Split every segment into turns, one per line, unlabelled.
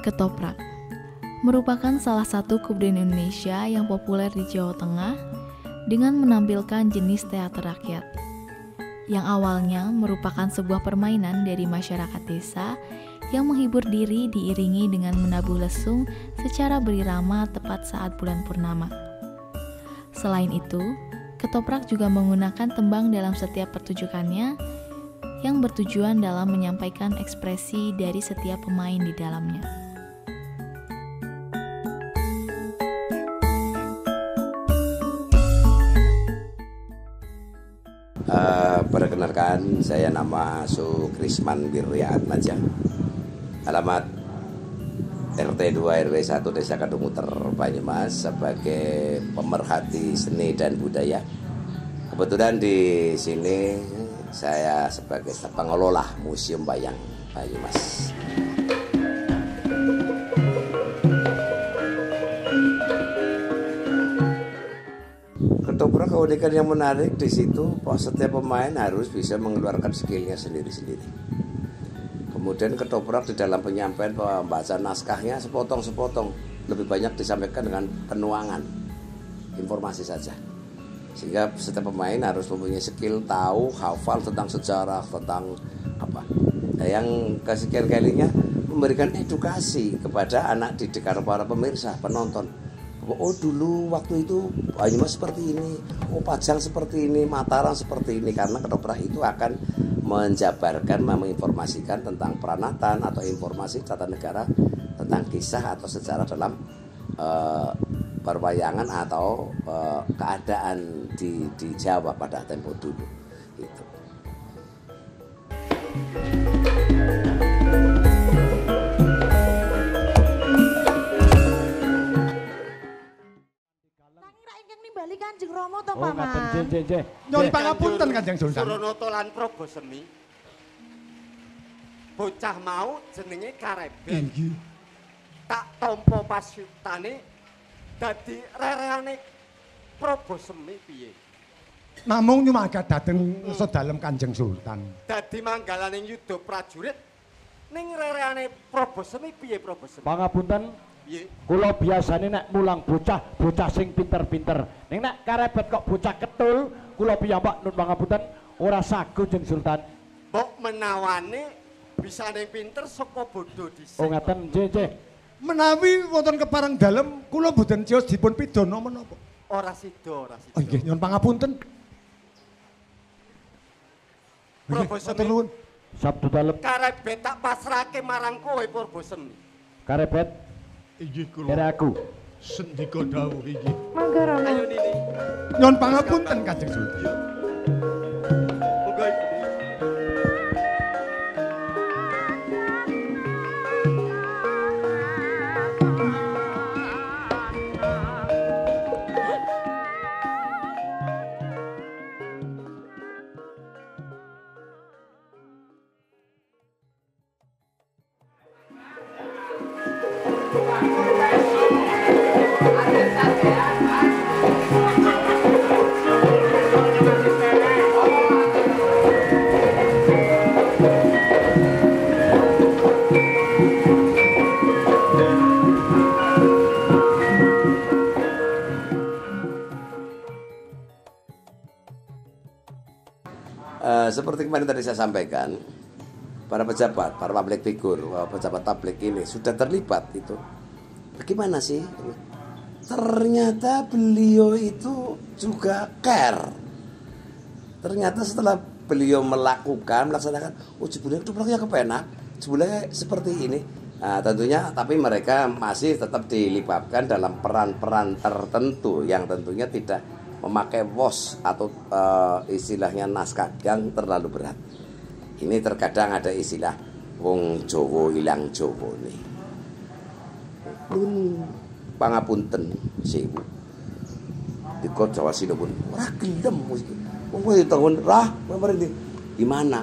Ketoprak merupakan salah satu kebudayaan Indonesia yang populer di Jawa Tengah dengan menampilkan jenis teater rakyat yang awalnya merupakan sebuah permainan dari masyarakat desa yang menghibur diri diiringi dengan menabuh lesung secara berirama tepat saat bulan purnama. Selain itu, ketoprak juga menggunakan tembang dalam setiap pertunjukannya yang bertujuan dalam menyampaikan ekspresi dari setiap pemain di dalamnya.
Perkenalkan, saya nama Sukrisman Wirya Atmaja. Alamat RT 2 RW 1 Desa Kadungmuter, Banyumas, sebagai pemerhati seni dan budaya. Kebetulan di sini saya sebagai pengelola Museum Bayang Banyumas. Ketoprak keunikan yang menarik di situ, setiap pemain harus bisa mengeluarkan skillnya sendiri-sendiri. Kemudian ketoprak di dalam penyampaian pembacaan naskahnya sepotong-sepotong, lebih banyak disampaikan dengan penuangan informasi saja. Sehingga setiap pemain harus mempunyai skill, tahu, hafal tentang sejarah, tentang apa. Nah, yang kesekian kalinya memberikan edukasi kepada anak didik, para pemirsa, penonton. Oh, dulu waktu itu Banyumas seperti ini, oh Pajang seperti ini, Mataram seperti ini, karena ketoprak itu akan menjabarkan, menginformasikan tentang peranatan atau informasi tata negara, tentang kisah atau sejarah dalam perwayangan atau keadaan di Jawa pada tempo dulu. Itu.
Kanjeng Rama to Paman.
Nyuwun pangapunten Kanjeng Sultan.
Suronoto lan Probosemi. Bocah mau jenenge Karebet. Tak tampa pasyutane dadi rereane Probosemi piye?
Namung nyumaga dhateng sedalem Kanjeng Sultan.
Dadi manggalaning yuda prajurit ning rereane Probosemi piye Probosemi?
Pangapunten.
Piye?
Kula biasane nek mulang bocah sing pinter-pinter. Ning nek Karebet kok bocah ketul, kula piyambak nun pangapunten ora sago Jeneng Sultan.
Mbok menawane bisa ning pinter saka bodho dhisik.
Oh ngaten, nggih.
Menawi wonten kepareng dalem kula boten cios dipun pidana menapa?
Ora sida, ora sida.
Oh nggih, nyuwun pangapunten.
Probosemi.
Sabtu dalem.
Karebet tak pasrahke marang kowe Probosemi.
Karebet
Inggih kula.
kira aku.
Sendika dawuh inggih.
Mangga Rama.
Ayo Nini.
Nyuwun pangapunten Kanjeng Sultan.
Muga iki.
Seperti kemarin tadi saya sampaikan, para pejabat, para public figure, pejabat publik ini sudah terlibat itu. Bagaimana sih? Ternyata beliau itu juga care. Ternyata setelah beliau melaksanakan, oh jebulnya ketopraknya kepenak, jebulnya seperti ini. Nah, tentunya, tapi mereka masih tetap dilibatkan dalam peran-peran tertentu yang tentunya tidak memakai wos atau istilahnya naskah yang terlalu berat. Ini terkadang ada istilah wong Jowo ilang Jowo nih. Pun pangapunten sewu. Dikot Jawa Sino pun ora gelem musik. Wong kowe ditanggon rah pemerintah gimana?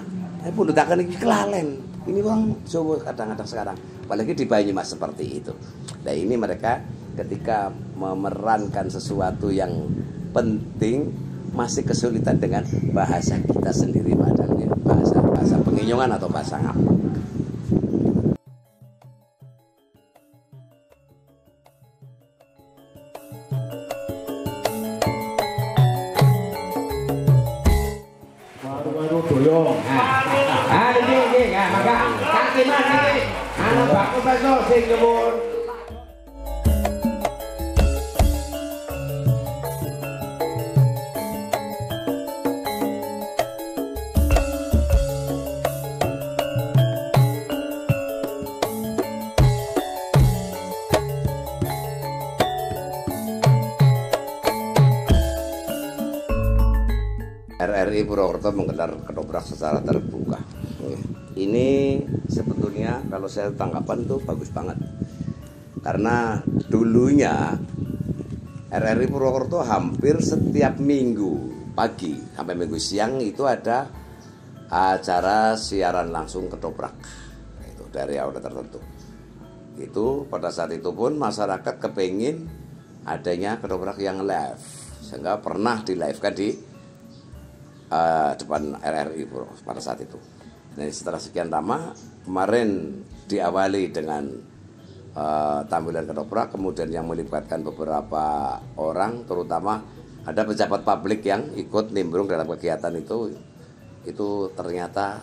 Pun ditakan iki kelalen. Ini orang Jawa kadang-kadang sekarang, apalagi di Banyumas seperti itu. Nah ini mereka ketika memerankan sesuatu yang penting masih kesulitan dengan bahasa kita sendiri, padahal bahasa penginyungan atau bahasa ngap. Profesor sing nyuwun. RRI Purwokerto menggelar ketoprak secara terbuka. Ini sebetulnya kalau saya tanggapan itu bagus banget. Karena dulunya RRI Purwokerto hampir setiap minggu pagi sampai minggu siang itu ada acara siaran langsung ketoprak. Itu dari outlet tertentu. Itu pada saat itu pun masyarakat kepingin adanya ketoprak yang live. Sehingga pernah di live-kan di depan RRI pada saat itu. Nah, setelah sekian lama kemarin diawali dengan tampilan ketoprak, kemudian yang melibatkan beberapa orang, terutama ada pejabat publik yang ikut nimbrung dalam kegiatan itu ternyata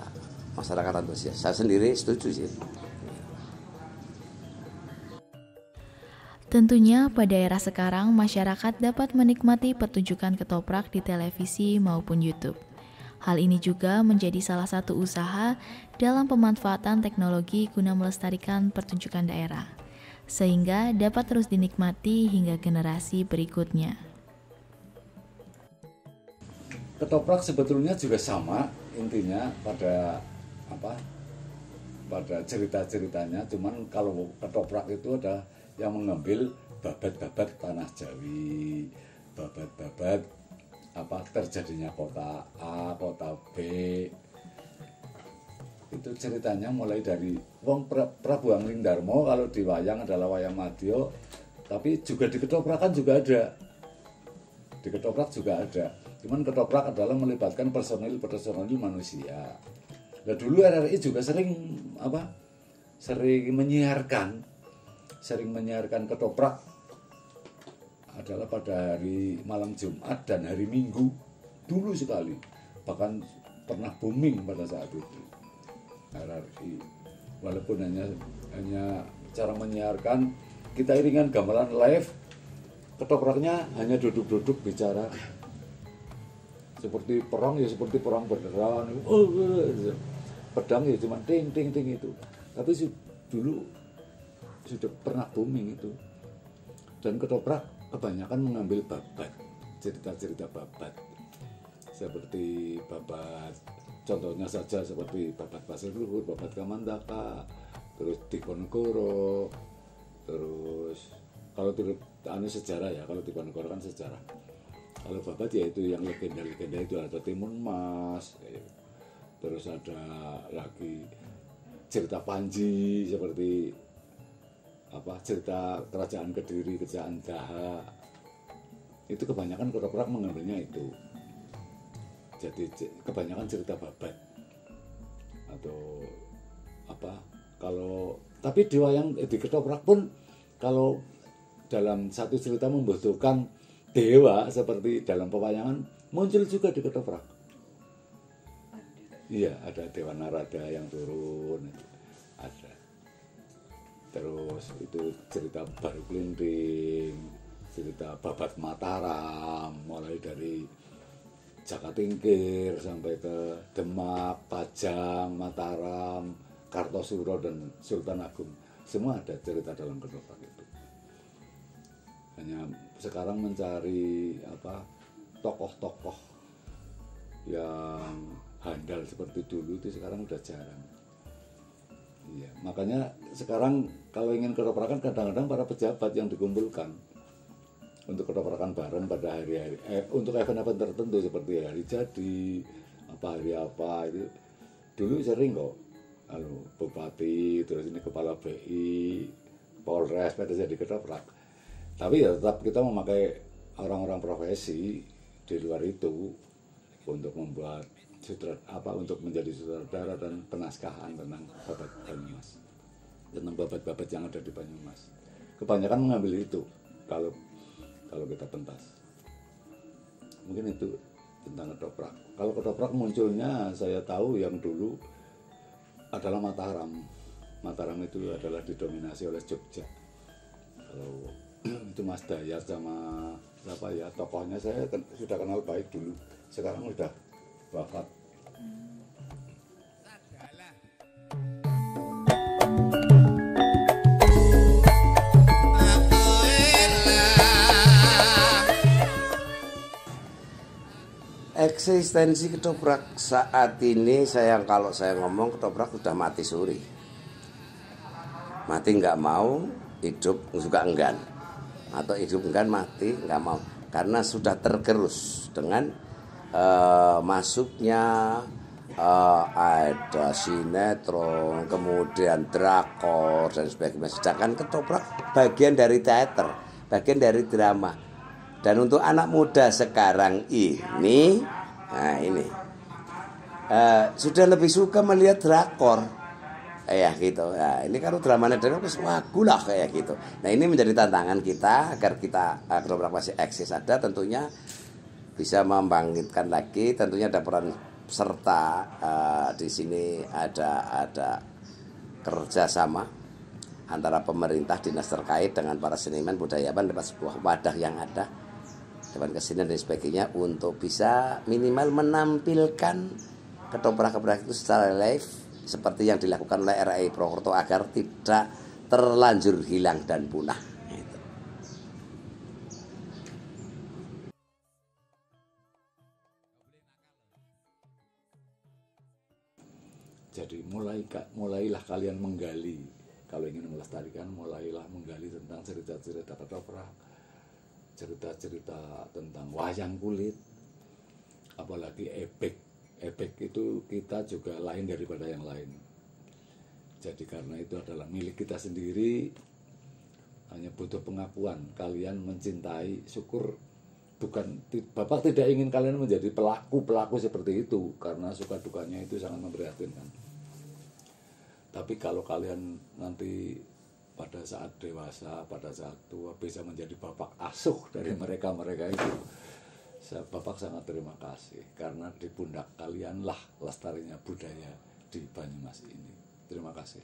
masyarakat antusias. Saya sendiri setuju sih.
Tentunya pada era sekarang masyarakat dapat menikmati pertunjukan ketoprak di televisi maupun YouTube. Hal ini juga menjadi salah satu usaha dalam pemanfaatan teknologi guna melestarikan pertunjukan daerah, sehingga dapat terus dinikmati hingga generasi berikutnya.
Ketoprak sebetulnya juga sama intinya pada cerita-ceritanya, cuman kalau ketoprak itu ada yang mengambil babat-babat tanah Jawi, babat-babat terjadinya kota A, kota B. Itu ceritanya mulai dari Prabu Angling Darmo, kalau di wayang adalah wayang Madya, tapi juga di ketoprakan juga ada. Di ketoprak juga ada. Cuman ketoprak adalah melibatkan personil manusia. Nah, dulu RRI juga sering menyiarkan ketoprak adalah pada hari malam Jumat dan hari Minggu dulu sekali, bahkan pernah booming pada saat itu RRI, walaupun hanya cara menyiarkan, kita iringan gamelan live, ketopraknya hanya duduk-duduk bicara seperti perang, ya seperti perang beneran, pedang ya cuma ting ting ting itu, tapi dulu sudah pernah booming itu. Dan ketoprak kebanyakan mengambil babat, cerita-cerita babat, seperti babat, contohnya saja seperti babat Pasir Luhur, babat Kamandaka, terus Diponegoro, terus kalau sejarah ya, kalau Diponegoro kan sejarah. Kalau babat ya itu yang legenda-legenda itu, ada Timun Mas, terus ada lagi cerita Panji seperti cerita kerajaan Kediri, kerajaan Daha, itu kebanyakan ketoprak mengambilnya itu. Jadi kebanyakan cerita babat atau tapi di ketoprak pun kalau dalam satu cerita membutuhkan dewa seperti dalam pewayangan, muncul juga di ketoprak. Iya, ada Dewa Narada yang turun, ada. Terus itu cerita Baru Klinting, cerita Babat Mataram, mulai dari Jakatingkir sampai ke Demak, Pajang, Mataram, Kartosuro dan Sultan Agung. Semua ada cerita dalam ketoprak itu. Hanya sekarang mencari tokoh-tokoh yang handal seperti dulu itu sekarang udah jarang. Iya, makanya sekarang kalau ingin ketoprakan kadang-kadang para pejabat yang dikumpulkan untuk ketoprakan bareng pada hari-hari untuk event-event tertentu seperti hari jadi, hari apa itu dulu sering kok. Bupati, terus ini kepala BI, Polres pada jadi ketoprak. Tapi ya tetap kita memakai orang-orang profesi di luar itu untuk membuat untuk menjadi sutradara dan penaskahan tentang babat Banyumas, tentang babat-babat yang ada di Banyumas. Kebanyakan mengambil itu kalau kita pentas. Mungkin itu tentang ketoprak. Kalau ketoprak munculnya saya tahu yang dulu adalah Mataram. Mataram itu adalah didominasi oleh Jogja. Kalau itu Mas Dayat sama siapa ya tokohnya saya sudah kenal baik dulu. Sekarang udah wafat.
Eksistensi ketoprak saat ini kalau saya ngomong ketoprak sudah mati suri. Mati nggak mau, hidup juga enggan. Atau hidup enggan, mati nggak mau. Karena sudah tergerus dengan masuknya ada sinetron, kemudian drakor dan sebagainya. Sedangkan ketoprak bagian dari teater, bagian dari drama. Dan untuk anak muda sekarang ini, nah ini sudah lebih suka melihat drakor, kayak gitu. Nah, ini kalau dramanya drakor wagu lah kayak gitu. Nah ini menjadi tantangan kita agar kita ketoprak masih eksis ada, tentunya bisa membangkitkan lagi. Tentunya ada peran serta di sini ada kerjasama antara pemerintah, dinas terkait dengan para seniman budayawan lewat sebuah wadah yang ada, Dewan Kesenian dan sebagainya, untuk bisa minimal menampilkan ketoprak-ketoprak itu secara live seperti yang dilakukan oleh RAI Purwokerto agar tidak terlanjur hilang dan punah.
Jadi mulailah kalian menggali, kalau ingin melestarikan, mulailah menggali tentang cerita-cerita ketoprak, cerita-cerita tentang wayang kulit, apalagi ebek. Ebek itu kita juga lain daripada yang lain. Jadi karena itu adalah milik kita sendiri, hanya butuh pengakuan. Kalian mencintai, syukur. Bapak tidak ingin kalian menjadi pelaku seperti itu, karena suka dukanya itu sangat memprihatinkan. Tapi kalau kalian nanti pada saat dewasa, pada saat tua bisa menjadi bapak asuh dari mereka-mereka itu, Bapak sangat terima kasih, karena di pundak kalianlah lestarinya budaya di Banyumas ini. Terima kasih.